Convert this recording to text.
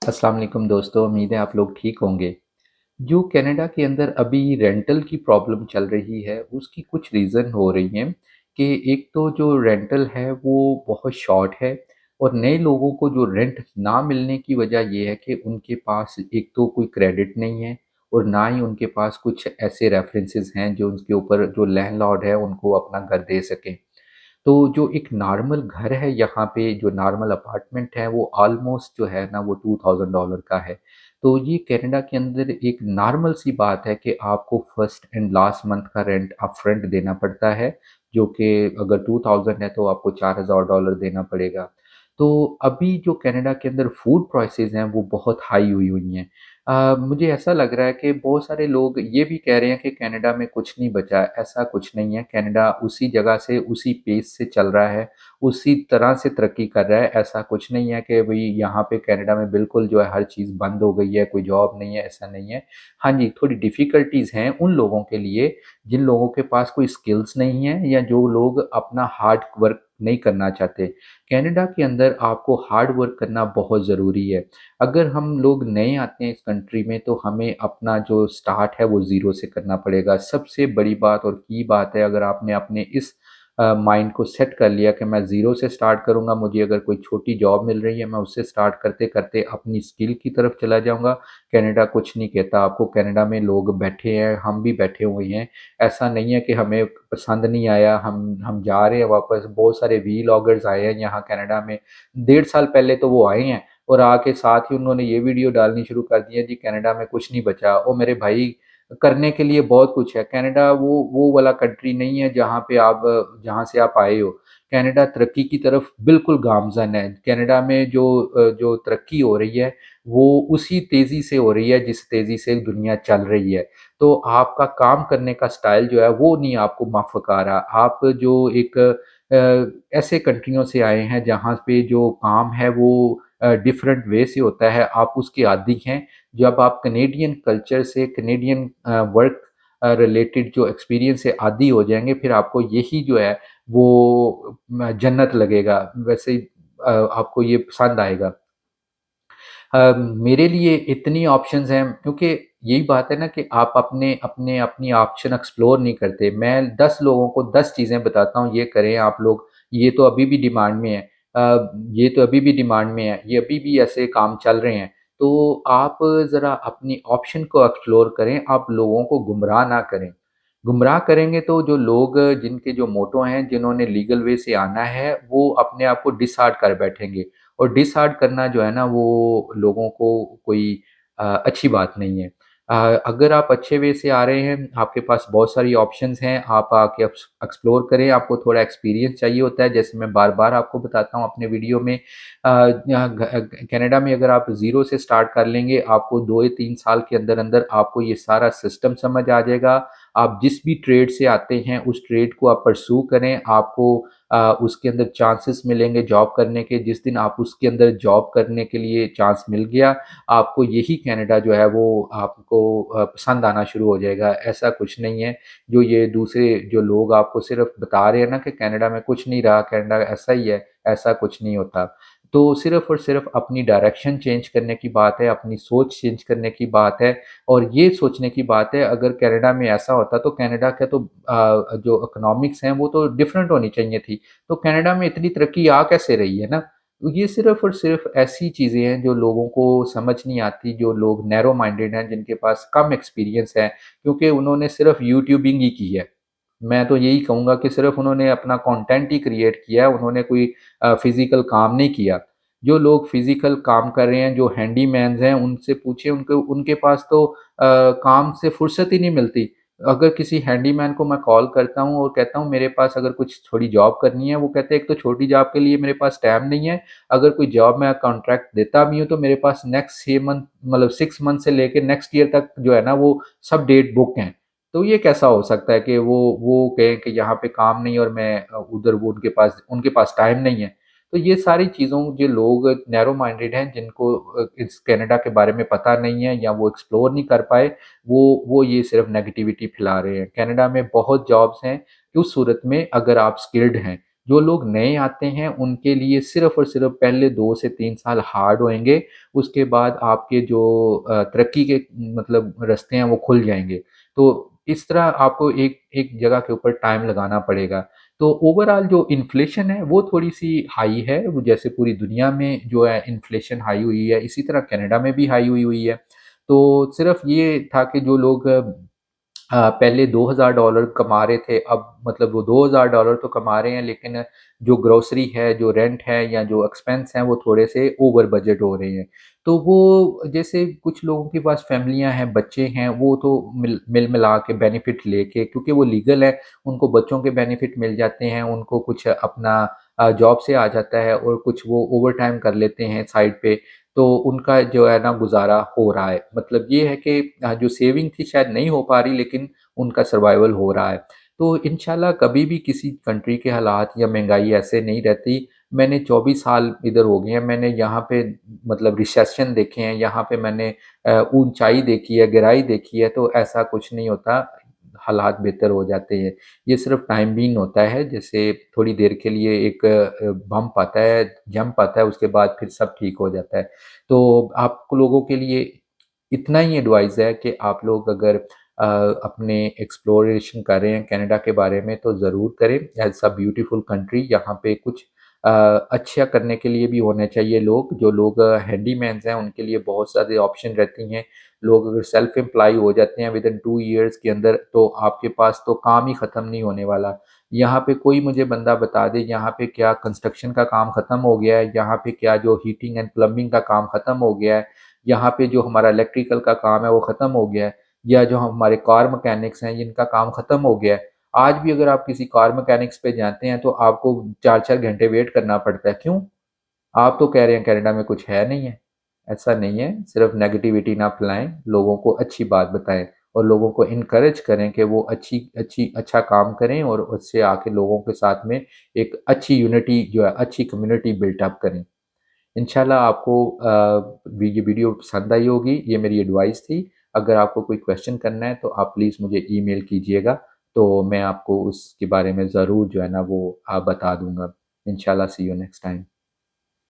अस्सलाम वालेकुम दोस्तों, उम्मीद है आप लोग ठीक होंगे। जो कनाडा के अंदर अभी रेंटल की प्रॉब्लम चल रही है, उसकी कुछ रीज़न हो रही हैं कि एक तो जो रेंटल है वो बहुत शॉर्ट है और नए लोगों को जो रेंट ना मिलने की वजह ये है कि उनके पास एक तो कोई क्रेडिट नहीं है और ना ही उनके पास कुछ ऐसे रेफरेंसेस हैं जो उनके ऊपर जो लैंडलॉर्ड है उनको अपना घर दे सकें। तो जो एक नॉर्मल घर है यहाँ पे जो नॉर्मल अपार्टमेंट है वो ऑलमोस्ट जो है ना वो $2000 का है। तो ये कनाडा के अंदर एक नॉर्मल सी बात है कि आपको फर्स्ट एंड लास्ट मंथ का रेंट अपफ्रंट देना पड़ता है, जो कि अगर 2000 है तो आपको $4000 देना पड़ेगा। तो अभी जो कनाडा के अंदर फूड प्राइसेज़ हैं वो बहुत हाई हुई हुई हैं। मुझे ऐसा लग रहा है कि बहुत सारे लोग ये भी कह रहे हैं कि कनाडा में कुछ नहीं बचा है, ऐसा कुछ नहीं है। कनाडा उसी जगह से, उसी पेस से चल रहा है, उसी तरह से तरक्की कर रहा है। ऐसा कुछ नहीं है कि भई यहाँ पे कनाडा में बिल्कुल जो है हर चीज़ बंद हो गई है, कोई जॉब नहीं है, ऐसा नहीं है। हाँ जी, थोड़ी डिफ़िकल्टीज़ हैं उन लोगों के लिए, जिन लोगों के पास कोई स्किल्स नहीं है या जो लोग अपना हार्ड वर्क नहीं करना चाहते। कनाडा के अंदर आपको हार्ड वर्क करना बहुत ज़रूरी है। अगर हम लोग नए आते हैं इस कंट्री में तो हमें अपना जो स्टार्ट है वो ज़ीरो से करना पड़ेगा। सबसे बड़ी बात और की बात है, अगर आपने अपने इस माइंड को सेट कर लिया कि मैं ज़ीरो से स्टार्ट करूँगा, मुझे अगर कोई छोटी जॉब मिल रही है मैं उससे स्टार्ट करते-करते अपनी स्किल की तरफ चला जाऊँगा। कनाडा कुछ नहीं कहता आपको, कनाडा में लोग बैठे हैं, हम भी बैठे हुए हैं। ऐसा नहीं है कि हमें पसंद नहीं आया, हम जा रहे हैं वापस। बहुत सारे व्लॉगर्स आए हैं यहाँ कनाडा में, 1.5 साल पहले तो वो आए हैं और आके साथ ही उन्होंने ये वीडियो डालनी शुरू कर दी है, जी कनाडा में कुछ नहीं बचा। ओ मेरे भाई, करने के लिए बहुत कुछ है। कनाडा वो वाला कंट्री नहीं है जहाँ पे आप जहाँ से आप आए हो। कनाडा तरक्की की तरफ बिल्कुल गामज़न है। कनाडा में जो तरक्की हो रही है वो उसी तेज़ी से हो रही है जिस तेज़ी से दुनिया चल रही है। तो आपका काम करने का स्टाइल जो है वो नहीं आपको माफ़क आ रहा। आप जो एक ऐसे कंट्रियों से आए हैं जहाँ पे जो काम है वो डिफरेंट वे से होता है, आप उसके आदी हैं। जब आप कनेडियन कल्चर से कनेडियन वर्क रिलेटेड जो एक्सपीरियंस है आदी हो जाएँगे, फिर आपको यही जो है वो जन्नत लगेगा। वैसे ही आपको ये पसंद आएगा। मेरे लिए इतनी ऑप्शंस हैं क्योंकि यही बात है ना कि आप अपनी ऑप्शन एक्सप्लोर नहीं करते। मैं 10 लोगों को 10 चीज़ें बताता हूँ, ये करें आप लोग, ये तो अभी भी डिमांड में है। ये तो अभी भी डिमांड में है, ये अभी भी ऐसे काम चल रहे हैं। तो आप ज़रा अपनी ऑप्शन को एक्सप्लोर करें, आप लोगों को गुमराह ना करें। गुमराह करेंगे तो जो लोग जिनके जो मोटो हैं, जिन्होंने लीगल वे से आना है, वो अपने आप को डिसहार्ड कर बैठेंगे। और डिसहार्ड करना जो है ना वो लोगों को कोई अच्छी बात नहीं है। अ, अगर आप अच्छे वे से आ रहे हैं, आपके पास बहुत सारी ऑप्शंस हैं, आप आके एक्सप्लोर करें। आपको थोड़ा एक्सपीरियंस चाहिए होता है, जैसे मैं बार-बार आपको बताता हूँ अपने वीडियो में। यहाँ कनाडा में अगर आप ज़ीरो से स्टार्ट कर लेंगे, आपको 2 या 3 साल के अंदर-अंदर आपको ये सारा सिस्टम समझ आ जाएगा। आप जिस भी ट्रेड से आते हैं, उस ट्रेड को आप परस्यू करें, आपको उसके अंदर चांसेस मिलेंगे जॉब करने के। जिस दिन आप उसके अंदर जॉब करने के लिए चांस मिल गया, आपको यही कनाडा जो है वो आपको पसंद आना शुरू हो जाएगा। ऐसा कुछ नहीं है, जो ये दूसरे जो लोग आपको सिर्फ़ बता रहे हैं ना कि कनाडा में कुछ नहीं रहा, कनाडा ऐसा ही है, ऐसा कुछ नहीं होता। तो सिर्फ़ और सिर्फ़ अपनी डायरेक्शन चेंज करने की बात है, अपनी सोच चेंज करने की बात है और ये सोचने की बात है, अगर कनाडा में ऐसा होता तो कनाडा का तो जो इकोनॉमिक्स हैं वो तो डिफरेंट होनी चाहिए थी। तो कनाडा में इतनी तरक्की आ कैसे रही है ना? तो ये सिर्फ़ और सिर्फ़ ऐसी चीज़ें हैं जो लोगों को समझ नहीं आती, जो लोग नैरो माइंडेड हैं, जिनके पास कम एक्सपीरियंस है, क्योंकि उन्होंने सिर्फ़ यूट्यूबिंग ही की है। मैं तो यही कहूँगा कि सिर्फ़ उन्होंने अपना कंटेंट ही क्रिएट किया है, उन्होंने कोई फ़िज़िकल काम नहीं किया। जो लोग फ़िज़िकल काम कर रहे हैं, जो हैंडीमैन्स हैं, उनसे पूछिए, उनके उनके पास तो काम से फुर्सत ही नहीं मिलती। अगर किसी हैंडीमैन को मैं कॉल करता हूँ और कहता हूँ मेरे पास अगर कुछ थोड़ी जॉब करनी है, वो कहते हैं एक तो छोटी जॉब के लिए मेरे पास टाइम नहीं है, अगर कोई जॉब मैं कॉन्ट्रैक्ट देता भी हूँ तो मेरे पास नेक्स्ट 6 मंथ मतलब 6 मंथ से लेके नेक्स्ट ईयर तक जो है ना वो सब डेट बुक हैं। तो ये कैसा हो सकता है कि वो कहें कि यहाँ पे काम नहीं और मैं उधर वो उनके पास टाइम नहीं है। तो ये सारी चीज़ों जो लोग नैरो माइंडेड हैं, जिनको इस कनाडा के बारे में पता नहीं है या वो एक्सप्लोर नहीं कर पाए, वो ये सिर्फ़ नेगेटिविटी फैला रहे हैं। कनाडा में बहुत जॉब्स हैं, उस सूरत में अगर आप स्किल्ड हैं। जो लोग नए आते हैं उनके लिए सिर्फ़ और सिर्फ़ पहले 2 से 3 साल हार्ड होएँगे, उसके बाद आपके जो तरक्की के मतलब रास्ते हैं वो खुल जाएँगे। तो इस तरह आपको एक एक जगह के ऊपर टाइम लगाना पड़ेगा। तो ओवरऑल जो इन्फ्लेशन है वो थोड़ी-सी हाई है, वो जैसे पूरी दुनिया में जो है इन्फ्लेशन हाई हुई है, इसी तरह कनाडा में भी हाई हुई हुई है। तो सिर्फ़ ये था कि जो लोग पहले $2000 कमा रहे थे, अब मतलब वो $2000 तो कमा रहे हैं, लेकिन जो ग्रोसरी है, जो रेंट है या जो एक्सपेंस हैं, वो थोड़े-से ओवर बजट हो रहे हैं। तो वो जैसे कुछ लोगों के पास फैमिलियाँ हैं, बच्चे हैं, वो तो मिल-मिला के बेनिफिट लेके, क्योंकि वो लीगल है, उनको बच्चों के बेनिफिट मिल जाते हैं, उनको कुछ अपना जॉब से आ जाता है और कुछ वो ओवरटाइम कर लेते हैं साइड पे, तो उनका जो है ना गुज़ारा हो रहा है। मतलब ये है कि जो सेविंग थी शायद नहीं हो पा रही, लेकिन उनका सर्वाइवल हो रहा है। तो इंशाल्लाह कभी भी किसी कंट्री के हालात या महँगाई ऐसे नहीं रहती। मैंने 24 साल इधर हो गए हैं, मैंने यहाँ पे मतलब रिसेशन देखे हैं, यहाँ पे मैंने ऊँचाई देखी है, गहराई देखी है, तो ऐसा कुछ नहीं होता, हालात बेहतर हो जाते हैं। ये सिर्फ़ टाइम बीइंग होता है, जैसे थोड़ी देर के लिए एक बम्प आता है, जंप आता है, उसके बाद फिर सब ठीक हो जाता है। तो आप लोगों के लिए इतना ही एडवाइस है कि आप लोग अगर अपने एक्सप्लोरेशन कर रहे हैं कनाडा के बारे में तो ज़रूर करें। It's a beautiful country. यहाँ पे कुछ अ, अच्छा करने के लिए भी होने चाहिए लोग, जो लोग हैंडीमैन्स हैं उनके लिए बहुत सारे ऑप्शन रहती हैं। लोग अगर सेल्फ एम्प्लॉय हो जाते हैं विदिन 2 ईयर्स के अंदर, तो आपके पास तो काम ही ख़त्म नहीं होने वाला। यहाँ पे कोई मुझे बंदा बता दे यहाँ पे क्या कंस्ट्रक्शन का काम ख़त्म हो गया है, यहाँ पे क्या जो हीटिंग एंड प्लम्बिंग का काम ख़त्म हो गया है, यहाँ पे जो हमारा इलेक्ट्रिकल का काम है वो ख़त्म हो गया है, या जो हमारे कार मैकेनिक्स हैं इनका काम ख़त्म हो गया है। आज भी अगर आप किसी कार मैकेनिक्स पे जाते हैं तो आपको 4-4 घंटे वेट करना पड़ता है, क्यों? आप तो कह रहे हैं कनाडा में कुछ है नहीं है। ऐसा नहीं है, सिर्फ़ नेगेटिविटी ना फैलाएँ, लोगों को अच्छी बात बताएँ और लोगों को एनकरेज करें कि वो अच्छा काम करें और उससे आके लोगों के साथ में एक अच्छी यूनिटी जो है, अच्छी कम्युनिटी बिल्ट अप करें। इंशाल्लाह आपको ये वीडियो पसंद आई होगी, ये मेरी एडवाइस थी। अगर आपको कोई क्वेश्चन करना है तो आप प्लीज़ मुझे ईमेल कीजिएगा, तो मैं आपको उसके बारे में ज़रूर जो है ना वो बता दूँगा। इंशाल्लाह सी यू नेक्स्ट टाइम।